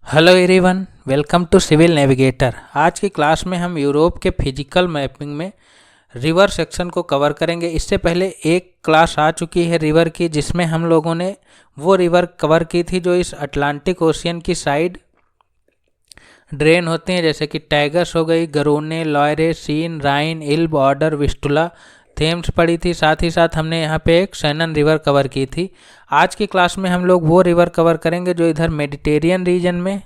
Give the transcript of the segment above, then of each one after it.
Hello everyone, welcome to civil navigator. आज की class में हम यूरोप के फिजिकल मैपिंग में रिवर सेक्शन को कवर करेंगे। इससे पहले एक क्लास आ चुकी है रिवर की, जिसमें हम लोगों ने वो रिवर कवर की थी जो इस अटलांटिक ओशियन की साइड ड्रेन होते हैं, जैसे कि टैगस हो गई, गरोने, लॉयरे, सीन, राइन, इल्ब, ऑडर, विस्टुला, थेम्स पड़ी थी। साथ ही साथ हमने यहाँ पे एक सैनन रिवर कवर की थी। आज की क्लास में हम लोग वो रिवर कवर करेंगे जो इधर मेडिटेरियन रीजन में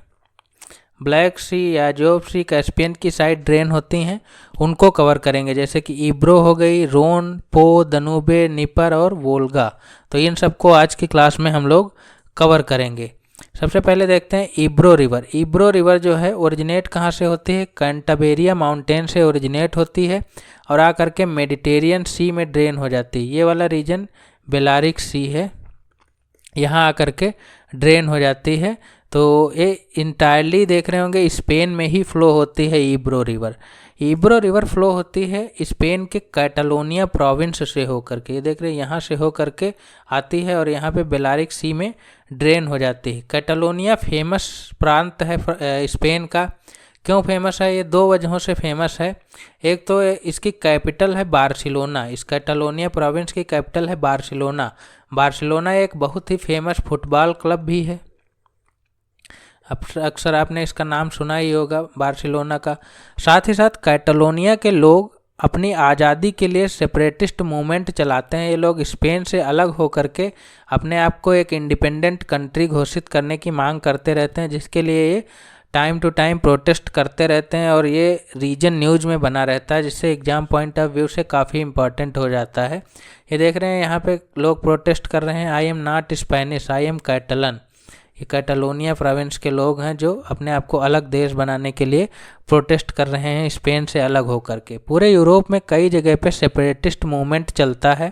ब्लैक सी या जोब सी, कैस्पियन की साइड ड्रेन होती हैं, उनको कवर करेंगे, जैसे कि इब्रो हो गई, रोन, पो, दनूबे, निपर और वोल्गा। तो इन सबको आज की क्लास में हम लोग कवर करेंगे। सबसे पहले देखते हैं इब्रो रिवर। इब्रो रिवर जो है ओरिजिनेट कहाँ से होती है? कैंटरबेरिया माउंटेन से ओरिजिनेट होती है और आकर के मेडिटेरियन सी में ड्रेन हो जाती है। ये वाला रीजन बेलारिक सी है, यहाँ आकर के ड्रेन हो जाती है। तो ये इंटायरली देख रहे होंगे स्पेन में ही फ्लो होती है इब्रो रिवर। इब्रो रिवर फ्लो होती है स्पेन के कैटालोनिया प्रोविंस से होकर के, ये देख रहे हैं यहाँ से होकर के आती है और यहाँ पे बेलारिक सी में ड्रेन हो जाती है। कैटालोनिया फेमस प्रांत है स्पेन का। क्यों फेमस है? ये दो वजहों से फेमस है। एक तो इसकी कैपिटल है बार्सिलोना। इस कैटालोनिया प्रोविंस की कैपिटल है बार्सिलोना। बार्सिलोना एक बहुत ही फेमस फुटबॉल क्लब भी है, अक्सर आपने इसका नाम सुना ही होगा, बार्सिलोना का। साथ ही साथ कैटालोनिया के लोग अपनी आज़ादी के लिए सेपरेटिस्ट मूवमेंट चलाते हैं। ये लोग स्पेन से अलग होकर के अपने आप को एक इंडिपेंडेंट कंट्री घोषित करने की मांग करते रहते हैं, जिसके लिए ये टाइम टू टाइम प्रोटेस्ट करते रहते हैं और ये रीजन न्यूज़ में बना रहता है, जिससे एग्जाम पॉइंट ऑफ व्यू से काफ़ी इंपॉर्टेंट हो जाता है। ये देख रहे हैं यहाँ पे लोग प्रोटेस्ट कर रहे हैं, I am not Spanish, I am Catalan. ये कैटालोनिया प्रोविंस के लोग हैं जो अपने आप को अलग देश बनाने के लिए प्रोटेस्ट कर रहे हैं स्पेन से अलग होकर के। पूरे यूरोप में कई जगह पे सेपरेटिस्ट मूवमेंट चलता है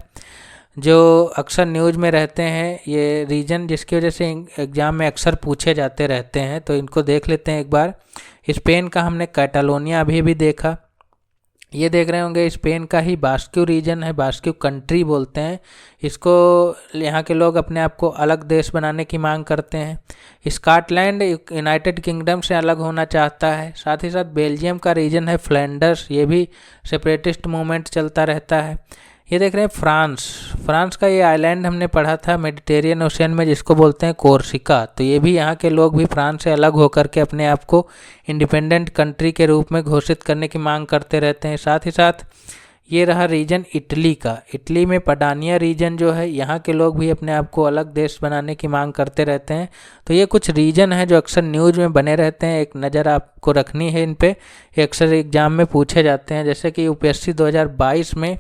जो अक्सर न्यूज़ में रहते हैं। ये रीजन जिसकी वजह से एग्ज़ाम में अक्सर पूछे जाते रहते हैं, तो इनको देख लेते हैं एक बार। स्पेन का हमने कैटालोनिया अभी भी देखा। ये देख रहे होंगे स्पेन का ही बास्क्यू रीजन है, बास्क्यू कंट्री बोलते हैं इसको। यहाँ के लोग अपने आप को अलग देश बनाने की मांग करते हैं। स्कॉटलैंड यूनाइटेड किंगडम से अलग होना चाहता है। साथ ही साथ बेल्जियम का रीजन है फ्लैंडर्स, ये भी सेपरेटिस्ट मूवमेंट चलता रहता है। ये देख रहे हैं फ्रांस। फ्रांस का ये आइलैंड हमने पढ़ा था मेडिटेरियन ओशियन में, जिसको बोलते हैं कोर्सिका। तो ये भी यहाँ के लोग भी फ्रांस से अलग होकर के अपने आप को इंडिपेंडेंट कंट्री के रूप में घोषित करने की मांग करते रहते हैं। साथ ही साथ ये रहा रीजन इटली का। इटली में पडानिया रीजन जो है, यहाँ के लोग भी अपने आप को अलग देश बनाने की मांग करते रहते हैं। तो ये कुछ रीजन है जो अक्सर न्यूज़ में बने रहते हैं, एक नज़र आपको रखनी है इन पे। ये अक्सर एग्जाम में पूछे जाते हैं, जैसे कि यूपीएससी 2022 में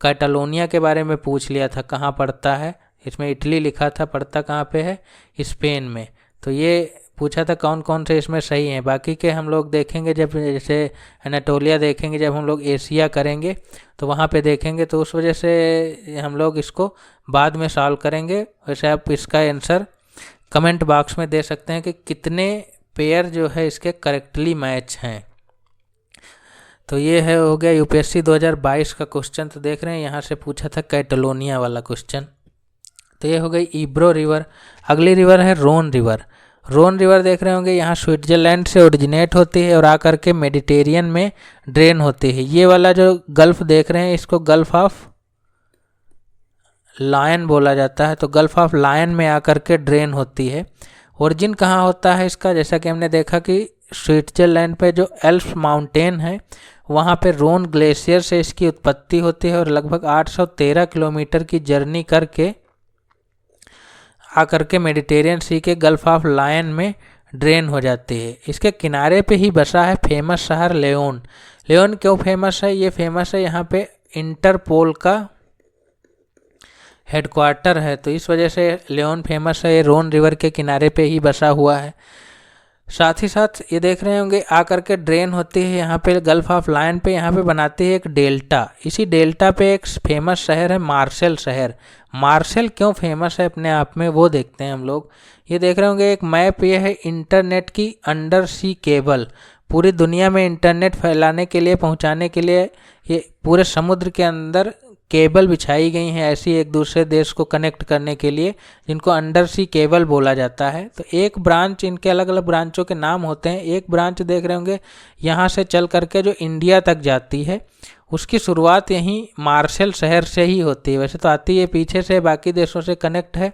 कैटालोनिया के बारे में पूछ लिया था, कहाँ पड़ता है। इसमें इटली लिखा था, पड़ता कहाँ पे है? स्पेन में। तो ये पूछा था कौन कौन से इसमें सही हैं। बाकी के हम लोग देखेंगे जब, जैसे एनाटोलिया देखेंगे जब हम लोग एशिया करेंगे तो वहाँ पे देखेंगे, तो उस वजह से हम लोग इसको बाद में सॉल्व करेंगे। वैसे आप इसका आंसर कमेंट बॉक्स में दे सकते हैं कि कितने पेयर जो है इसके करेक्टली मैच हैं। तो ये है हो गया यूपीएससी 2022 का क्वेश्चन। तो देख रहे हैं यहाँ से पूछा था कैटालोनिया वाला क्वेश्चन। तो ये हो गई इब्रो रिवर। अगली रिवर है रोन रिवर। रोन रिवर देख रहे होंगे यहाँ स्विट्जरलैंड से ओरिजिनेट होती है और आकर के मेडिटेरियन में ड्रेन होती है। ये वाला जो गल्फ देख रहे हैं इसको गल्फ ऑफ लायन बोला जाता है। तो गल्फ ऑफ लायन में आकर के ड्रेन होती है। ओरिजिन कहाँ होता है इसका? जैसा कि हमने देखा कि स्विट्जरलैंड पे जो एल्प्स माउंटेन है वहाँ पे रोन ग्लेशियर से इसकी उत्पत्ति होती है और लगभग 813 किलोमीटर की जर्नी करके आकर के मेडिटेरियन सी के गल्फ ऑफ लायन में ड्रेन हो जाती है। इसके किनारे पे ही बसा है फेमस शहर लेओन। लेओन क्यों फेमस है? ये फेमस है यहाँ पे इंटरपोल का हेडक्वार्टर है, तो इस वजह से लेओन फेमस है। ये रोन रिवर के किनारे पे ही बसा हुआ है। साथ ही साथ ये देख रहे होंगे आकर के ड्रेन होती है यहाँ पे गल्फ ऑफ लायन पे, यहाँ पे बनाती है एक डेल्टा। इसी डेल्टा पे एक फेमस शहर है मार्सेल शहर। मार्सेल क्यों फेमस है अपने आप में वो देखते हैं हम लोग। ये देख रहे होंगे एक मैप, ये है इंटरनेट की अंडर सी केबल। पूरी दुनिया में इंटरनेट फैलाने के लिए, पहुँचाने के लिए ये पूरे समुद्र के अंदर केबल बिछाई गई हैं ऐसी एक दूसरे देश को कनेक्ट करने के लिए, जिनको अंडर सी केबल बोला जाता है। तो एक ब्रांच, इनके अलग अलग ब्रांचों के नाम होते हैं। एक ब्रांच देख रहे होंगे यहाँ से चल करके जो इंडिया तक जाती है, उसकी शुरुआत यहीं मार्शल शहर से ही होती है। वैसे तो आती है पीछे से, बाकी देशों से कनेक्ट है।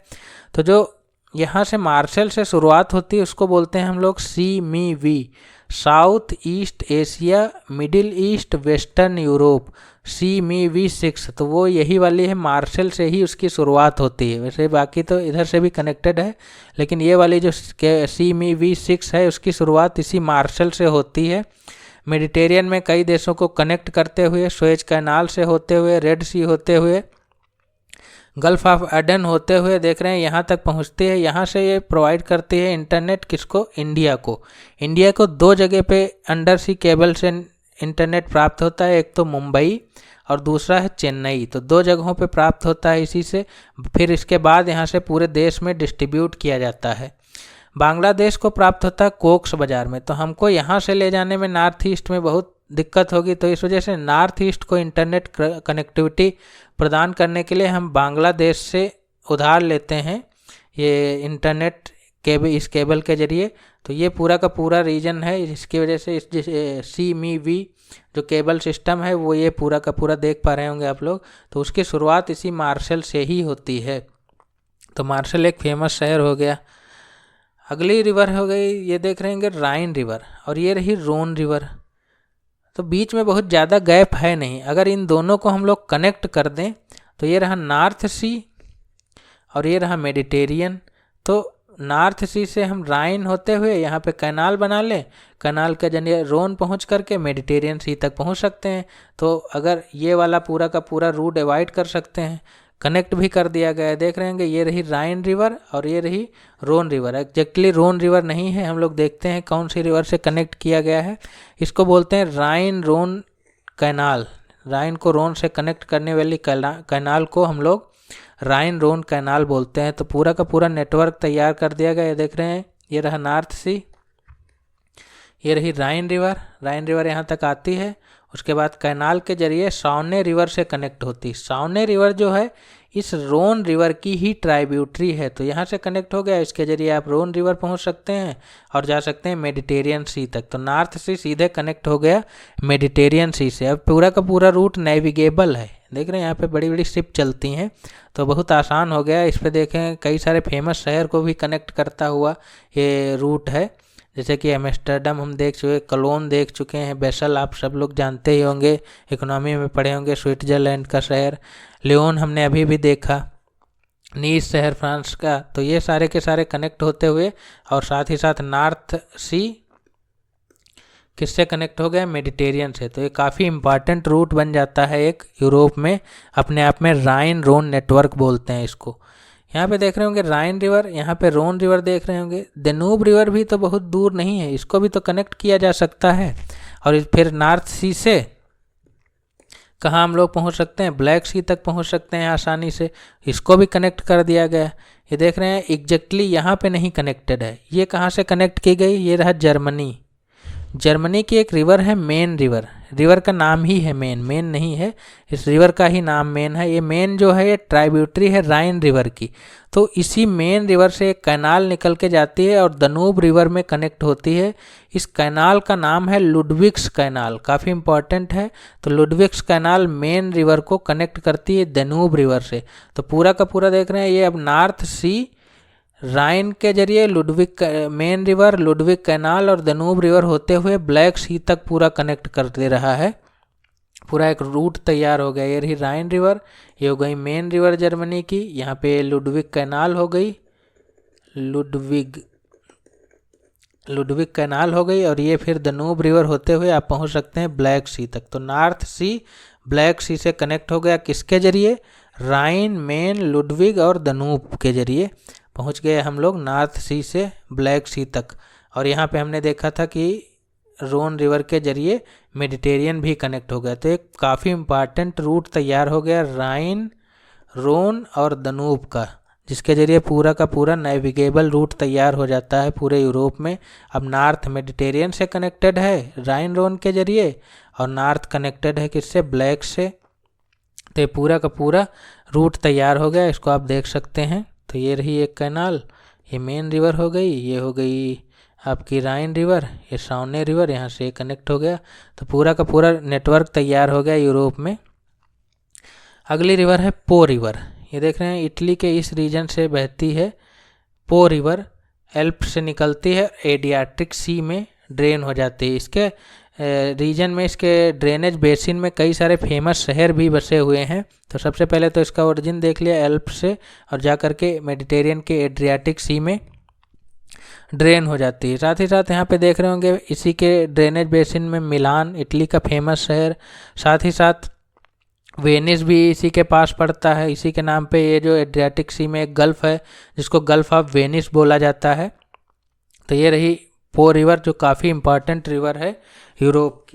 तो जो यहाँ से मार्शल से शुरुआत होती है उसको बोलते हैं हम लोग CMEV, south east Asia middle east western Europe, CMEV 6। तो वो यही वाली है, मार्शल से ही उसकी शुरुआत होती है। वैसे बाकी तो इधर से भी कनेक्टेड है, लेकिन ये वाली जो CMEV 6 है उसकी शुरुआत इसी मार्शल से होती है। मेडिटेरियन में कई देशों को कनेक्ट करते हुए, सुएज कैनाल से होते हुए, रेड सी होते हुए, गल्फ ऑफ एडन होते हुए देख रहे हैं यहाँ तक पहुँचती है। यहाँ से ये प्रोवाइड करती है इंटरनेट किसको, इंडिया को। इंडिया को 2 जगह पे अंडर सी केबल से इंटरनेट प्राप्त होता है, एक तो मुंबई और दूसरा है चेन्नई। तो 2 जगहों पे प्राप्त होता है इसी से। फिर इसके बाद यहाँ से पूरे देश में डिस्ट्रीब्यूट किया जाता है। बांग्लादेश को प्राप्त होता है कोक्स बाज़ार में। तो हमको यहाँ से ले जाने में नॉर्थ ईस्ट में बहुत दिक्कत होगी, तो इस वजह से नॉर्थ ईस्ट को इंटरनेट कनेक्टिविटी प्रदान करने के लिए हम बांग्लादेश से उधार लेते हैं ये इंटरनेट केबल, इस केबल के जरिए। तो ये पूरा का पूरा रीजन है, जिसकी वजह से इस CMEV जो केबल सिस्टम है वो ये पूरा का पूरा देख पा रहे होंगे आप लोग। तो उसकी शुरुआत इसी मार्शल से ही होती है। तो मार्शल एक फेमस शहर हो गया। अगली रिवर हो गई, ये देख रहे हैं राइन रिवर, और ये रही रोन रिवर। तो बीच में बहुत ज़्यादा गैप है नहीं। अगर इन दोनों को हम लोग कनेक्ट कर दें तो ये रहा नॉर्थ सी और ये रहा मेडिटेरियन। तो नॉर्थ सी से हम राइन होते हुए यहाँ पे कैनाल बना लें, कैनाल के जरिए रोन पहुँच करके मेडिटेरियन सी तक पहुँच सकते हैं। तो अगर ये वाला पूरा का पूरा रूट डिवाइड कर सकते हैं, कनेक्ट भी कर दिया गया है। देख रहे हैं ये रही राइन रिवर और ये रही रोन रिवर। एग्जैक्टली रोन रिवर नहीं है, हम लोग देखते हैं कौन सी रिवर से कनेक्ट किया गया है। इसको बोलते हैं राइन रोन कैनाल। राइन को रोन से कनेक्ट करने वाली कैनाल को हम लोग राइन रोन कैनाल बोलते हैं। तो पूरा का पूरा नेटवर्क तैयार कर दिया गया है। देख रहे हैं ये रहा नॉर्थ सी, ये रही राइन रिवर। राइन रिवर यहाँ तक आती है, उसके बाद कैनाल के जरिए सावने रिवर से कनेक्ट होती। सावने रिवर जो है इस रोन रिवर की ही ट्राइब्यूटरी है। तो यहाँ से कनेक्ट हो गया, इसके जरिए आप रोन रिवर पहुँच सकते हैं और जा सकते हैं मेडिटेरियन सी तक। तो नॉर्थ से सीधे कनेक्ट हो गया मेडिटेरियन सी से। अब पूरा का पूरा रूट नेविगेबल है। देख रहे हैं यहाँ पे बड़ी बड़ी शिप चलती हैं, तो बहुत आसान हो गया। इस पर देखें कई सारे फेमस शहर को भी कनेक्ट करता हुआ ये रूट है। जैसे कि एम्स्टर्डम हम देख चुके, कलोन देख चुके हैं, बेसल आप सब लोग जानते ही होंगे, इकोनॉमी में पढ़े होंगे, स्विट्जरलैंड का शहर, लियोन हमने अभी भी देखा, नीस शहर फ्रांस का। तो ये सारे के सारे कनेक्ट होते हुए और साथ ही साथ नॉर्थ सी किससे कनेक्ट हो गया, मेडिटेरियन से। तो ये काफ़ी इंपॉर्टेंट रूट बन जाता है एक यूरोप में, अपने आप में राइन रोन नेटवर्क बोलते हैं इसको। यहाँ पे देख रहे होंगे राइन रिवर, यहाँ पे रोन रिवर देख रहे होंगे। दनूब रिवर भी तो बहुत दूर नहीं है, इसको भी तो कनेक्ट किया जा सकता है। और फिर नॉर्थ सी से कहाँ हम लोग पहुँच सकते हैं, ब्लैक सी तक पहुँच सकते हैं आसानी से, इसको भी कनेक्ट कर दिया गया। ये देख रहे हैं एग्जैक्टली यहाँ पे नहीं कनेक्टेड है। ये कहाँ से कनेक्ट की गई, ये रहा जर्मनी। जर्मनी की एक रिवर है मेन रिवर, रिवर का नाम ही है मेन, मेन नहीं है, इस रिवर का ही नाम मेन है। ये मेन जो है ये ट्राइब्यूटरी है राइन रिवर की। तो इसी मेन रिवर से एक कैनाल निकल के जाती है और दनूब रिवर में कनेक्ट होती है। इस कैनाल का नाम है लुडविग्स कैनाल, काफ़ी इंपॉर्टेंट है। तो लुडविग्स कैनाल मेन रिवर को कनेक्ट करती है दनूब रिवर से। तो पूरा का पूरा देख रहे हैं ये अब नॉर्थ सी राइन के जरिए Ludwig main river, Ludwig canal और दनूब रिवर होते हुए ब्लैक सी तक पूरा कनेक्ट कर दे रहा है। पूरा एक रूट तैयार हो गया। ये रही राइन रिवर, ये हो गई मेन रिवर जर्मनी की। यहाँ पे लुडविग कैनाल हो गई, लुडविग कैनाल हो गई, और ये फिर दनूब रिवर होते हुए आप पहुँच सकते हैं ब्लैक सी तक। तो नॉर्थ सी ब्लैक सी से कनेक्ट हो गया, किसके जरिए, राइन, मेन, लुडविग और दनूब के जरिए पहुंच गए हम लोग नॉर्थ सी से ब्लैक सी तक। और यहाँ पे हमने देखा था कि रोन रिवर के जरिए मेडिटेरियन भी कनेक्ट हो गया। तो एक काफ़ी इम्पॉर्टेंट रूट तैयार हो गया राइन, रोन और दनूब का, जिसके जरिए पूरा का पूरा नेविगेबल रूट तैयार हो जाता है पूरे यूरोप में। अब नॉर्थ मेडिटेरियन से कनेक्टेड है राइन रोन के जरिए, और नॉर्थ कनेक्टेड है किससे, ब्लैक से तो ये पूरा का पूरा रूट तैयार हो गया, इसको आप देख सकते हैं। तो ये रही एक कैनाल, ये मेन रिवर हो गई, ये हो गई आपकी राइन रिवर, ये साउने रिवर यहाँ से कनेक्ट हो गया। तो पूरा का पूरा नेटवर्क तैयार हो गया यूरोप में। अगली रिवर है पो रिवर। ये देख रहे हैं इटली के इस रीजन से बहती है पो रिवर, एल्प से निकलती है, एडियाट्रिक सी में ड्रेन हो जाती है। इसके रीजन में, इसके ड्रेनेज बेसिन में कई सारे फेमस शहर भी बसे हुए हैं। तो सबसे पहले तो इसका ओरिजिन देख लिया एल्प से, और जा कर के मेडिटेरियन के एड्रियाटिक सी में ड्रेन हो जाती है। साथ ही साथ यहाँ पे देख रहे होंगे इसी के ड्रेनेज बेसिन में मिलान, इटली का फेमस शहर, साथ ही साथ वेनिस भी इसी के पास पड़ता है। इसी के नाम पे ये जो एड्रियाटिक सी में एक गल्फ है जिसको गल्फ ऑफ वेनिस बोला जाता है। तो ये रही पो रिवर, जो काफ़ी इम्पॉर्टेंट रिवर है यूरोप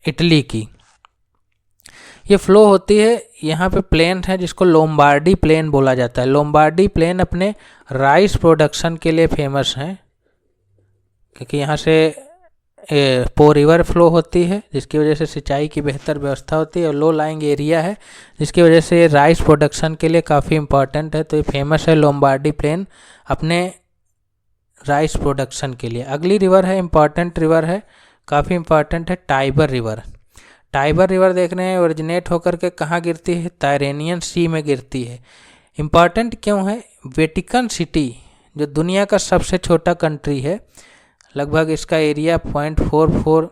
इटली की। ये फ्लो होती है, यहाँ पे प्लेन है जिसको लोम्बार्डी प्लेन बोला जाता है। लोम्बार्डी प्लेन अपने राइस प्रोडक्शन के लिए फेमस है, क्योंकि यहाँ से पो रिवर फ्लो होती है, जिसकी वजह से सिंचाई की बेहतर व्यवस्था होती है, और लो लाइंग एरिया है जिसकी वजह से राइस प्रोडक्शन के लिए काफ़ी इम्पॉर्टेंट है। तो ये फेमस है लोम्बार्डी प्लेन अपने राइस प्रोडक्शन के लिए। अगली रिवर है, इम्पॉर्टेंट रिवर है, काफ़ी इम्पॉर्टेंट है, टाइबर रिवर। टाइबर रिवर देख रहे हैं ओरिजिनेट होकर के कहाँ गिरती है, टायरेनियन सी में गिरती है। इम्पॉर्टेंट क्यों है, वेटिकन सिटी जो दुनिया का सबसे छोटा कंट्री है, लगभग इसका एरिया 0.44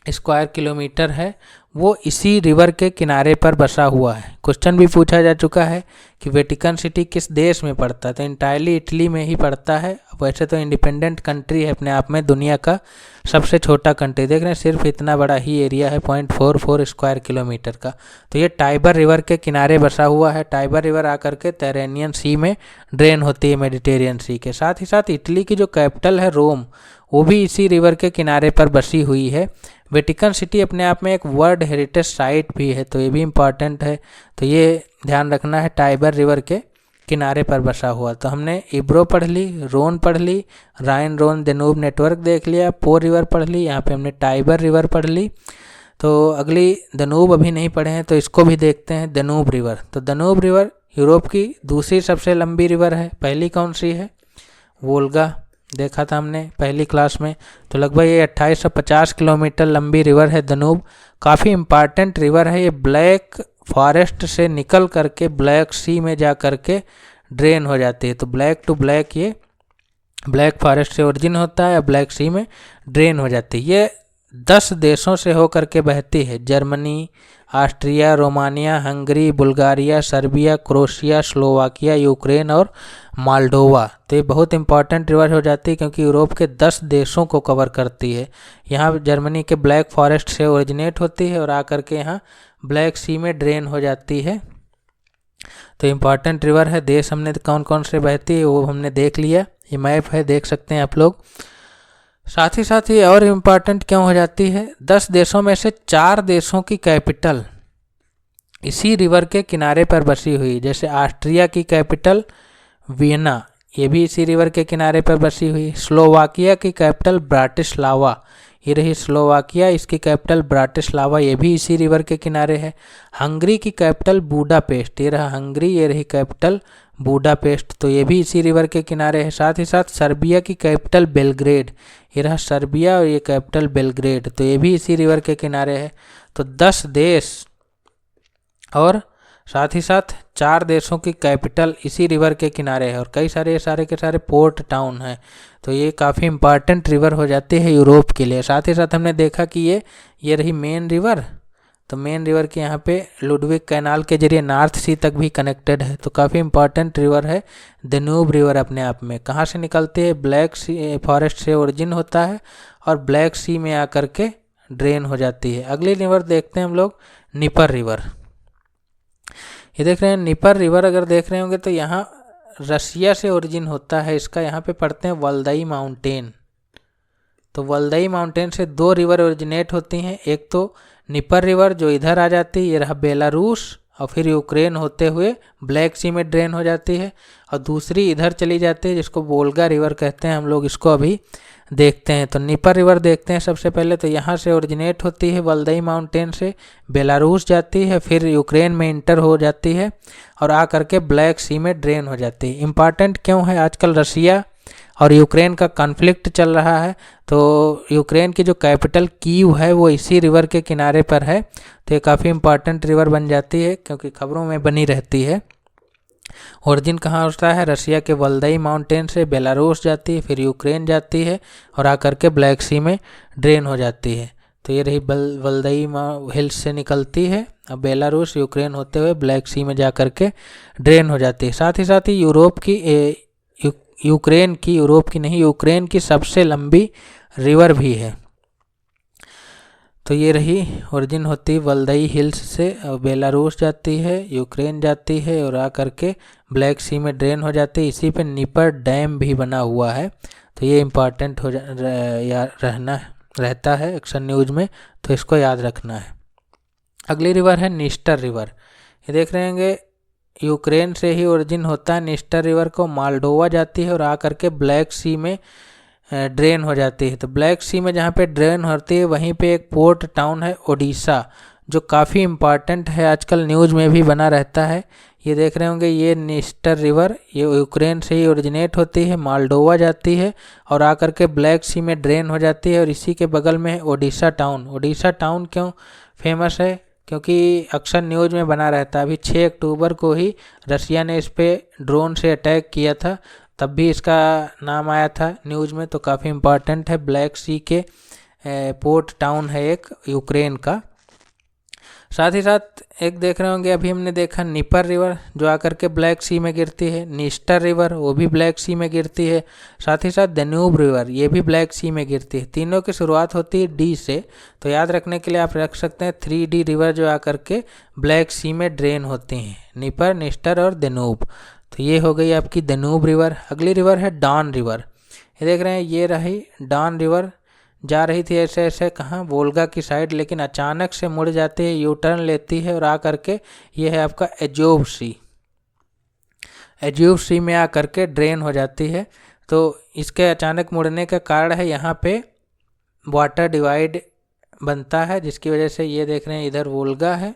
स्क्वायर किलोमीटर है, वो इसी रिवर के किनारे पर बसा हुआ है। क्वेश्चन भी पूछा जा चुका है कि वेटिकन सिटी किस देश में पड़ता है, तो इंटायरली इटली में ही पड़ता है। वैसे तो इंडिपेंडेंट कंट्री है अपने आप में, दुनिया का सबसे छोटा कंट्री। देख रहे हैं सिर्फ इतना बड़ा ही एरिया है 0.44 स्क्वायर किलोमीटर का। तो ये टाइबर रिवर के किनारे बसा हुआ है। टाइबर रिवर आकर के टायरेनियन सी में ड्रेन होती है मेडिटेरियन सी के। साथ ही साथ इटली की जो कैपिटल है रोम, वो भी इसी रिवर के किनारे पर बसी हुई है। वेटिकन सिटी अपने आप में एक वर्ल्ड हेरिटेज साइट भी है, तो ये भी इम्पॉर्टेंट है। तो ये ध्यान रखना है, टाइबर रिवर के किनारे पर बसा हुआ। तो हमने इब्रो पढ़ ली, रोन पढ़ ली, राइन रोन दनूब नेटवर्क देख लिया, पो रिवर पढ़ ली, यहाँ पे हमने टाइबर रिवर पढ़ ली। तो अगली दनूब अभी नहीं पढ़े हैं, तो इसको भी देखते हैं, दनूब रिवर। तो दनूब रिवर यूरोप की दूसरी सबसे लंबी रिवर है। पहली कौन सी है, वोल्गा, देखा था हमने पहली क्लास में। तो लगभग ये 2850 किलोमीटर लंबी रिवर है दनूब। काफ़ी इम्पॉर्टेंट रिवर है। ये ब्लैक फॉरेस्ट से निकल करके ब्लैक सी में जा करके ड्रेन हो जाती है। तो ब्लैक टू ब्लैक ये ब्लैक फॉरेस्ट से ओरिजिन होता है, ब्लैक सी में ड्रेन हो जाती है। ये 10 देशों से होकर के बहती है, Germany, Austria, Romania, Hungary, Bulgaria, Serbia, crochet, Slovakia, Ukraine और माल्डोवा। तो ये बहुत इंपॉर्टेंट रिवर हो जाती है क्योंकि यूरोप के 10 देशों को कवर करती है। यहाँ जर्मनी के ब्लैक फॉरेस्ट से ओरिजिनेट होती है और आकर के यहाँ ब्लैक सी में ड्रेन हो जाती है। तो इम्पॉर्टेंट रिवर है। देश हमने कौन कौन से बहती है वो हमने देख लिया, ये मैप है, देख सकते हैं आप लोग। साथ ही ये और इम्पॉर्टेंट क्यों हो जाती है, 10 देशों में से 4 देशों की कैपिटल इसी रिवर के किनारे पर बसी हुई। जैसे ऑस्ट्रिया की कैपिटल वियना, ये भी इसी रिवर के किनारे पर बसी हुई। स्लोवाकिया की कैपिटल ब्राटिस्लावा, ये रही स्लोवाकिया, इसकी कैपिटल ब्राटिस्लावा, ये भी इसी रिवर के किनारे है। हंगरी की कैपिटल बूडापेस्ट, ये रहा हंगरी, ये रही कैपिटल बूडापेस्ट, तो ये भी इसी रिवर के किनारे है। साथ ही साथ सर्बिया की कैपिटल बेलग्रेड, ये रहा सर्बिया और ये कैपिटल बेलग्रेड, तो ये भी इसी रिवर के किनारे है। तो 10 देश और साथ ही साथ 4 देशों की कैपिटल इसी रिवर के किनारे है और कई सारे ये सारे के सारे पोर्ट टाउन हैं। तो ये काफ़ी इंपॉर्टेंट रिवर हो जाती है यूरोप के लिए। साथ ही साथ हमने देखा कि ये रही मेन रिवर, तो मेन रिवर के यहाँ पे लुडविग कैनाल के जरिए नॉर्थ सी तक भी कनेक्टेड है। तो काफ़ी इंपॉर्टेंट रिवर है दनूब रिवर। अपने आप में कहाँ से निकलती है, ब्लैक सी फॉरेस्ट से ओरिजिन होता है और ब्लैक सी में आकर के ड्रेन हो जाती है। अगली रिवर देखते हैं हम लोग, निपर रिवर। ये देख रहे हैं निपर रिवर, अगर देख रहे होंगे तो यहाँ रसिया से ओरिजिन होता है इसका। यहाँ पे पढ़ते हैं वल्दाई माउंटेन। तो वल्दाई माउंटेन से 2 रिवर ओरिजिनेट होती हैं, एक तो निपर रिवर जो इधर आ जाती है, ये रहा बेलारूस, और फिर यूक्रेन होते हुए ब्लैक सी में ड्रेन हो जाती है, और दूसरी इधर चली जाती है जिसको वोल्गा रिवर कहते हैं। हम लोग इसको अभी देखते हैं। तो नीपर रिवर देखते हैं सबसे पहले। तो यहाँ से ओरिजिनेट होती है वल्दाई माउंटेन से, बेलारूस जाती है, फिर यूक्रेन में इंटर हो जाती है और आ करके ब्लैक सी में ड्रेन हो जाती है। इम्पॉर्टेंट क्यों है? आजकल रशिया और यूक्रेन का कॉन्फ्लिक्ट चल रहा है, तो यूक्रेन की जो कैपिटल कीव है वो इसी रिवर के किनारे पर है। तो ये काफ़ी इम्पॉर्टेंट रिवर बन जाती है क्योंकि खबरों में बनी रहती है। ओरिजिन कहाँ होता है? रशिया के वल्दाई माउंटेन से बेलारूस जाती है, फिर यूक्रेन जाती है और आकर के ब्लैक सी में ड्रेन हो जाती है। तो ये रही वल्दाई हिल्स से निकलती है, अब बेलारूस यूक्रेन होते हुए ब्लैक सी में जा कर के ड्रेन हो जाती है। साथ ही यूरोप की यूक्रेन की सबसे लंबी रिवर भी है। तो ये रही ओरिजिन होती है वल्दाई हिल्स से, बेलारूस जाती है, यूक्रेन जाती है और आ करके ब्लैक सी में ड्रेन हो जाती है। इसी पे नीपर डैम भी बना हुआ है। तो ये इम्पॉर्टेंट रहता है अक्सर न्यूज में, तो इसको याद रखना है। अगली रिवर है नीस्टर रिवर। ये देख रहे होंगे यूक्रेन से ही ओरिजिन होता है नीस्टर रिवर को, माल्डोवा जाती है और आ करके ब्लैक सी में ड्रेन हो जाती है। तो ब्लैक सी में जहाँ पे ड्रेन होती है वहीं पे एक पोर्ट टाउन है ओडिशा, जो काफ़ी इम्पॉर्टेंट है, आजकल न्यूज़ में भी बना रहता है। ये देख रहे होंगे ये नीस्टर रिवर, ये यूक्रेन से ही ओरिजिनेट होती है, माल्डोवा जाती है और आकर के ब्लैक सी में ड्रेन हो जाती है। और इसी के बगल में है ओडिशा टाउन। ओडिशा टाउन क्यों फेमस है? क्योंकि अक्सर न्यूज़ में बना रहता है। अभी 6 अक्टूबर को ही रशिया ने इस पर ड्रोन से अटैक किया था, तब भी इसका नाम आया था न्यूज़ में। तो काफ़ी इम्पॉर्टेंट है, ब्लैक सी के पोर्ट टाउन है एक यूक्रेन का। साथ ही साथ एक देख रहे होंगे अभी हमने देखा नीपर रिवर जो आकर के ब्लैक सी में गिरती है, नीस्टर रिवर वो भी ब्लैक सी में गिरती है, साथ ही साथ दन्यूब रिवर ये भी ब्लैक सी में गिरती है। तीनों की शुरुआत होती है डी से, तो याद रखने के लिए आप रख सकते हैं 3D रिवर जो आकर के ब्लैक सी में ड्रेन होती हैं, नीपर, नीस्टर और दन्यूब। तो ये हो गई आपकी दन्यूब रिवर। अगली रिवर है डॉन रिवर। ये देख रहे हैं ये रही डॉन रिवर, जा रही थी ऐसे ऐसे कहाँ वोल्गा की साइड, लेकिन अचानक से मुड़ जाती है, यू टर्न लेती है और आ करके ये है आपका एजोव सी, एजोव सी में आ करके ड्रेन हो जाती है। तो इसके अचानक मुड़ने का कारण है यहाँ पे वाटर डिवाइड बनता है, जिसकी वजह से ये देख रहे हैं इधर वोल्गा है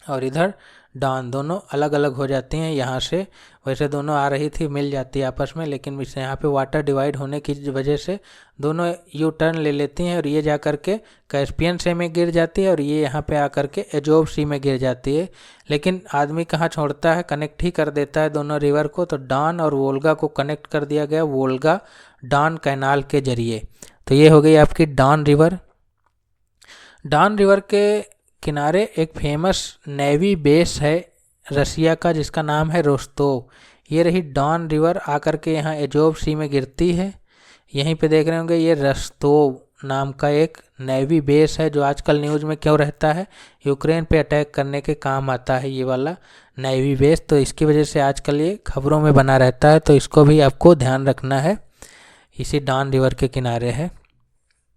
और इधर डॉन, दोनों अलग अलग हो जाती हैं यहाँ से। वैसे दोनों आ रही थी, मिल जाती है आपस में, लेकिन इस यहाँ पे वाटर डिवाइड होने की वजह से दोनों यू टर्न ले लेती हैं और ये जा कर के कैस्पियन सी में गिर जाती है और ये यहाँ पे आकर के एजोव सी में गिर जाती है। लेकिन आदमी कहाँ छोड़ता है, कनेक्ट ही कर देता है दोनों रिवर को। तो डॉन और वोल्गा को कनेक्ट कर दिया गया वोल्गा डॉन कैनाल के जरिए। तो ये हो गई आपकी डॉन रिवर। डॉन रिवर के किनारे एक फेमस नेवी बेस है रशिया का जिसका नाम है रोस्तोव। ये रही डॉन रिवर आकर के यहाँ एजोव सी में गिरती है। यहीं पे देख रहे होंगे ये रोस्तोव नाम का एक नेवी बेस है जो आजकल न्यूज़ में क्यों रहता है, यूक्रेन पे अटैक करने के काम आता है ये वाला नेवी बेस। तो इसकी वजह से आजकल ये खबरों में बना रहता है, तो इसको भी आपको ध्यान रखना है, इसी डॉन रिवर के किनारे है।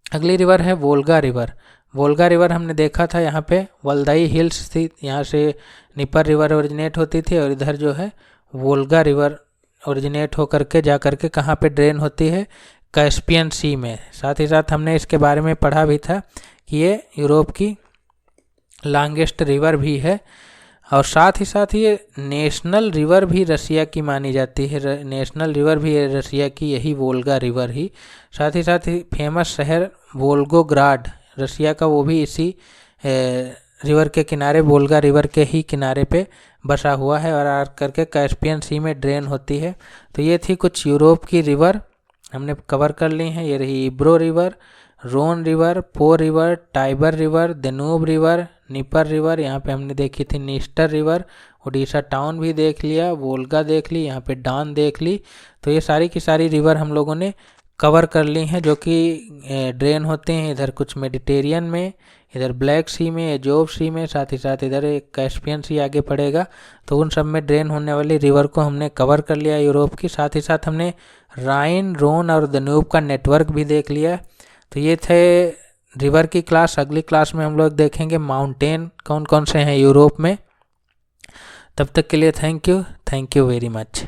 अगली रिवर है वोल्गा रिवर। वोल्गा रिवर हमने देखा था यहाँ पे वल्दाई हिल्स थी, यहाँ से नीपर रिवर ओरिजिनेट होती थी और इधर जो है वोल्गा रिवर ओरिजिनेट हो करके जा करके कहाँ पे ड्रेन होती है, कैस्पियन सी में। साथ ही साथ हमने इसके बारे में पढ़ा भी था कि ये यूरोप की लॉन्गेस्ट रिवर भी है और साथ ही साथ ये नेशनल रिवर भी रशिया की मानी जाती है। नेशनल रिवर भी है रशिया की यही वोल्गा रिवर ही। साथ ही फेमस शहर वोल्गोग्राड रशिया का, वो भी इसी रिवर के किनारे वोल्गा रिवर के ही किनारे पे बसा हुआ है और आ करके कैस्पियन सी में ड्रेन होती है। तो ये थी कुछ यूरोप की रिवर हमने कवर कर ली हैं। ये रही Ebro river, Rhone river, Po river, Tiber river, Danube river, Dnieper river, यहाँ पे हमने देखी थी नीस्टर रिवर, ओडिशा टाउन भी देख लिया, वोल्गा देख ली, यहाँ पे डॉन देख ली। तो ये सारी की सारी रिवर हम लोगों ने कवर कर ली हैं जो कि ड्रेन होते हैं इधर कुछ मेडिटेरियन में, इधर ब्लैक सी में, एजोव सी में, साथ ही साथ इधर एक कैस्पियन सी आगे पड़ेगा। तो उन सब में ड्रेन होने वाली रिवर को हमने कवर कर लिया यूरोप की। साथ ही साथ हमने राइन, रोन और दन्यूब का नेटवर्क भी देख लिया। तो ये थे रिवर की क्लास। अगली क्लास में हम लोग देखेंगे माउंटेन कौन कौन से हैं यूरोप में। तब तक के लिए थैंक यू वेरी मच।